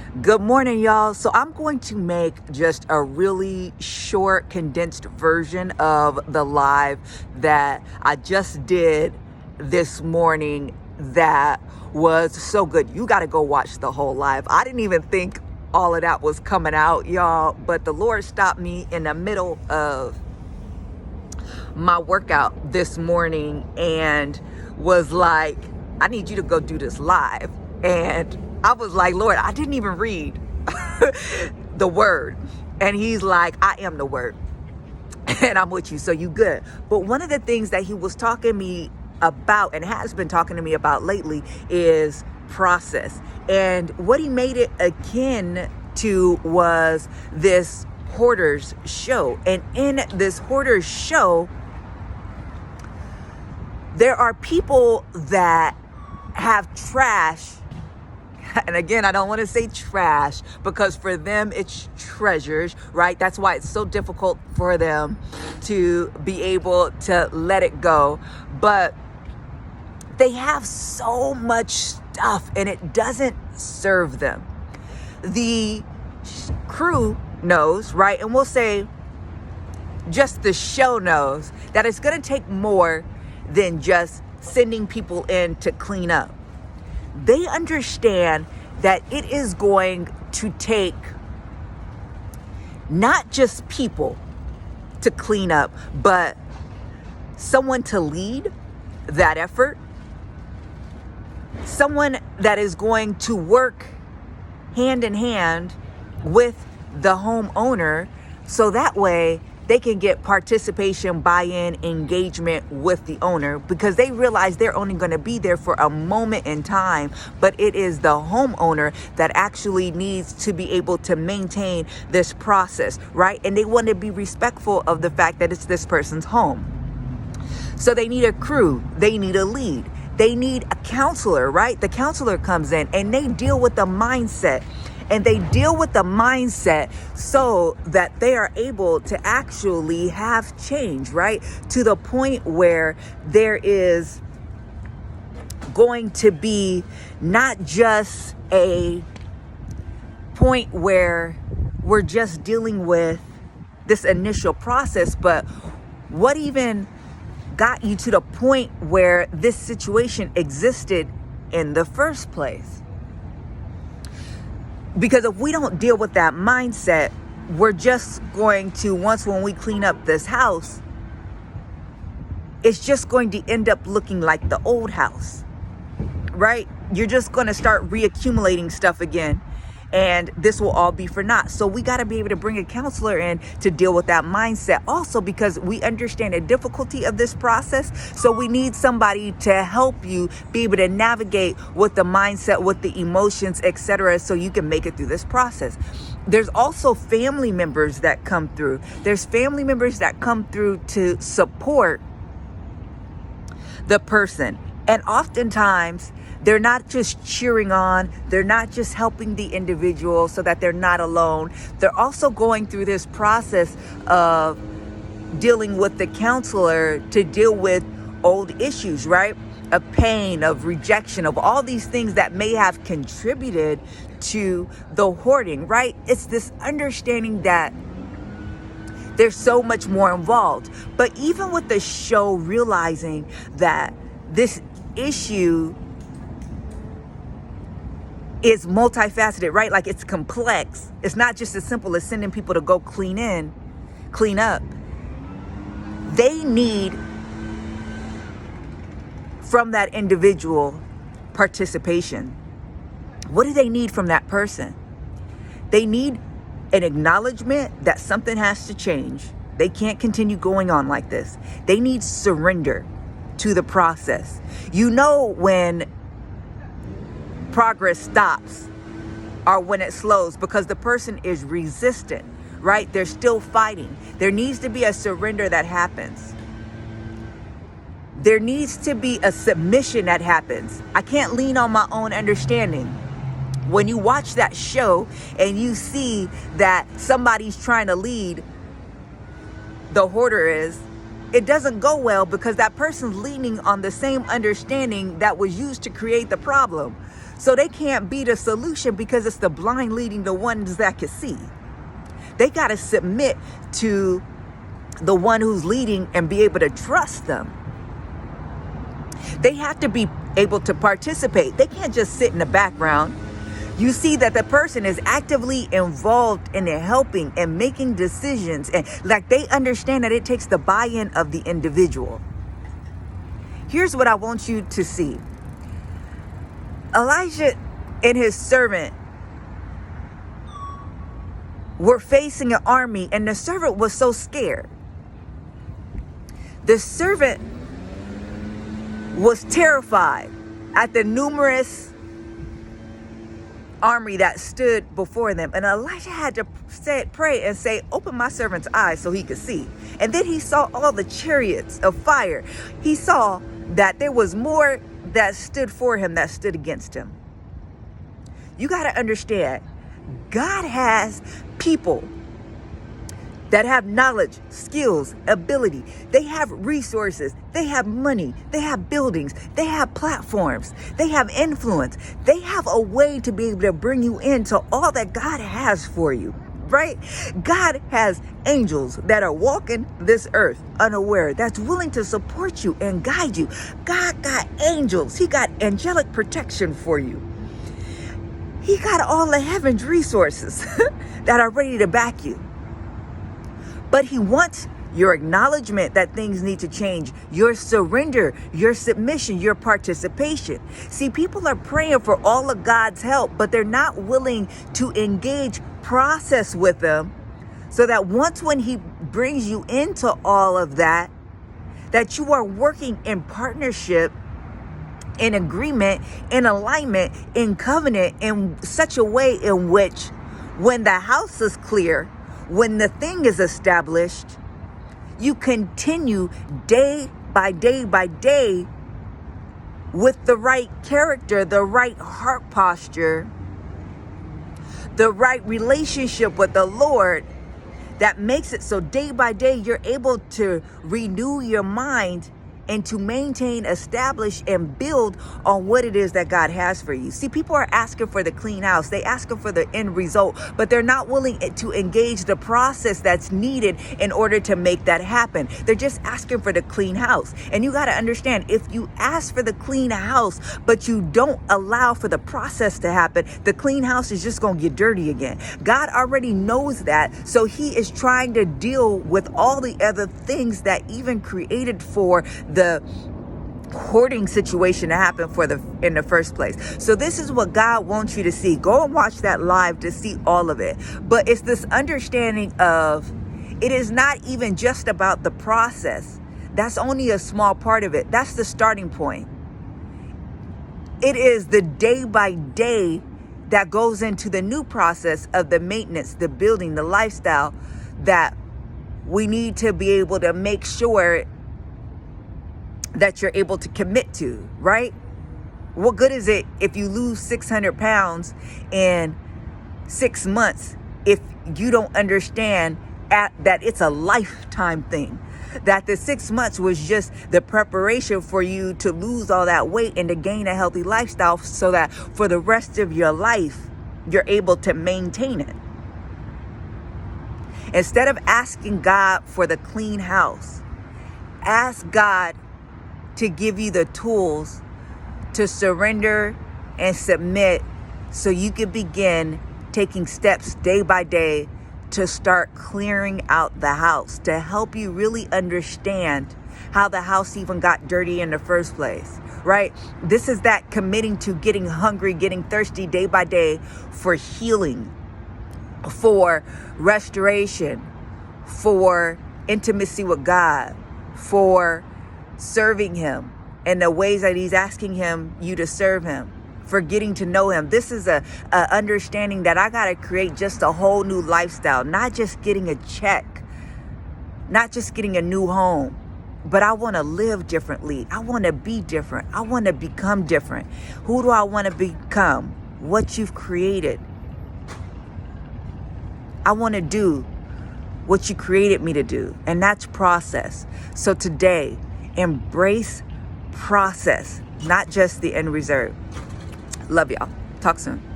Good morning, y'all. So I'm going to make just a really short, condensed version of the live that I just did this morning that was so good. You got to go watch the whole live. I didn't even think all of that was coming out, y'all, but the Lord stopped me in the middle of my workout this morning and was like, I need you to go do this live. And I was like, Lord, I didn't even read the word. And he's like, I am the word and I'm with you. So you good. But one of the things that he was talking to me about and has been talking to me about lately is process. And what he made it akin to was this Hoarders show. And in this Hoarders show, there are people that have trash. And again, I don't want to say trash because for them it's treasures, right? That's why it's so difficult for them to be able to let it go. But they have so much stuff and it doesn't serve them. The crew knows, right? And we'll say just the show knows that it's going to take more than just sending people in to clean up. They understand that it is going to take not just people to clean up, but someone to lead that effort, someone that is going to work hand in hand with the homeowner so that way they can get participation, buy-in, engagement with the owner because they realize they're only going to be there for a moment in time, but it is the homeowner that actually needs to be able to maintain this process, right? And they want to be respectful of the fact that it's this person's home. So they need a crew, they need a lead, they need a counselor, right? The counselor comes in and they deal with the mindset. And they deal with the mindset so that they are able to actually have change, right? To the point where there is going to be not just a point where we're just dealing with this initial process, but what even got you to the point where this situation existed in the first place? Because if we don't deal with that mindset, we're just going to, when we clean up this house, it's just going to end up looking like the old house, right? You're just going to start reaccumulating stuff again. And this will all be for naught. So we got to be able to bring a counselor in to deal with that mindset. Also, because we understand the difficulty of this process. So we need somebody to help you be able to navigate with the mindset, with the emotions, etc., so you can make it through this process. There's also family members that come through. There's family members that come through to support the person. And oftentimes, they're not just cheering on, they're not just helping the individual so that they're not alone. They're also going through this process of dealing with the counselor to deal with old issues, right? Of pain, of rejection, of all these things that may have contributed to the hoarding, right? It's this understanding that there's so much more involved. But even with the show realizing that this issue is multifaceted, right? Like it's complex. It's not just as simple as sending people to go clean up. They need from that individual participation. What do they need from that person? They need an acknowledgement that something has to change. They can't continue going on like this. They need surrender to the process. You know when progress stops or when it slows because the person is resistant, right? They're still fighting. There needs to be a surrender that happens. There needs to be a submission that happens. I can't lean on my own understanding. When you watch that show and you see that somebody's trying to lead, the hoarder is, it doesn't go well because that person's leaning on the same understanding that was used to create the problem. So they can't be the solution because it's the blind leading the ones that can see. They got to submit to the one who's leading and be able to trust them. They have to be able to participate. They can't just sit in the background. You see that the person is actively involved in helping and making decisions, and like they understand that it takes the buy-in of the individual. Here's what I want you to see. Elijah and his servant were facing an army, and the servant was so scared. The servant was terrified at the numerous army that stood before them. And Elijah had to pray and say, open my servant's eyes so he could see. And then he saw all the chariots of fire. He saw that there was more that stood for him that stood against him. You got to understand, God has people that have knowledge, skills, ability. They have resources. They have money. They have buildings. They have platforms. They have influence. They have a way to be able to bring you into all that God has for you, right? God has angels that are walking this earth unaware, that's willing to support you and guide you. God got angels. He got angelic protection for you. He got all the heaven's resources that are ready to back you. But he wants your acknowledgement that things need to change, your surrender, your submission, your participation. See, people are praying for all of God's help, but they're not willing to engage process with them, so that once when he brings you into all of that, that you are working in partnership, in agreement, in alignment, in covenant, in such a way in which when the house is clear, when the thing is established, you continue day by day by day with the right character, the right heart posture, the right relationship with the Lord, that makes it so day by day you're able to renew your mind and to maintain, establish, and build on what it is that God has for you. See, people are asking for the clean house. They asking for the end result, but they're not willing to engage the process that's needed in order to make that happen. They're just asking for the clean house. And you got to understand, if you ask for the clean house, but you don't allow for the process to happen, the clean house is just going to get dirty again. God already knows that. So he is trying to deal with all the other things that even created for the hoarding situation to happen in the first place. So this is what God wants you to see. Go and watch that live to see all of it. But it's this understanding of, it is not even just about the process. That's only a small part of it. That's the starting point. It is the day by day that goes into the new process of the maintenance, the building, the lifestyle that we need to be able to make sure that you're able to commit to, right? What good is it if you lose 600 pounds in 6 months if you don't understand that it's a lifetime thing? That the 6 months was just the preparation for you to lose all that weight and to gain a healthy lifestyle, so that for the rest of your life, you're able to maintain it. Instead of asking God for the clean house, ask God to give you the tools to surrender and submit, so you can begin taking steps day by day to start clearing out the house, to help you really understand how the house even got dirty in the first place, right? This is that committing to getting hungry, getting thirsty day by day for healing, for restoration, for intimacy with God, for serving him in the ways that he's asking you to serve him, for getting to know him. This is a understanding that I got to create just a whole new lifestyle, not just getting a check, not just getting a new home, but I want to live differently. I want to be different. I want to become different. Who do I want to become? What you've created. I want to do what you created me to do, and that's process. So today, embrace process, not just the end result. Love y'all. Talk soon.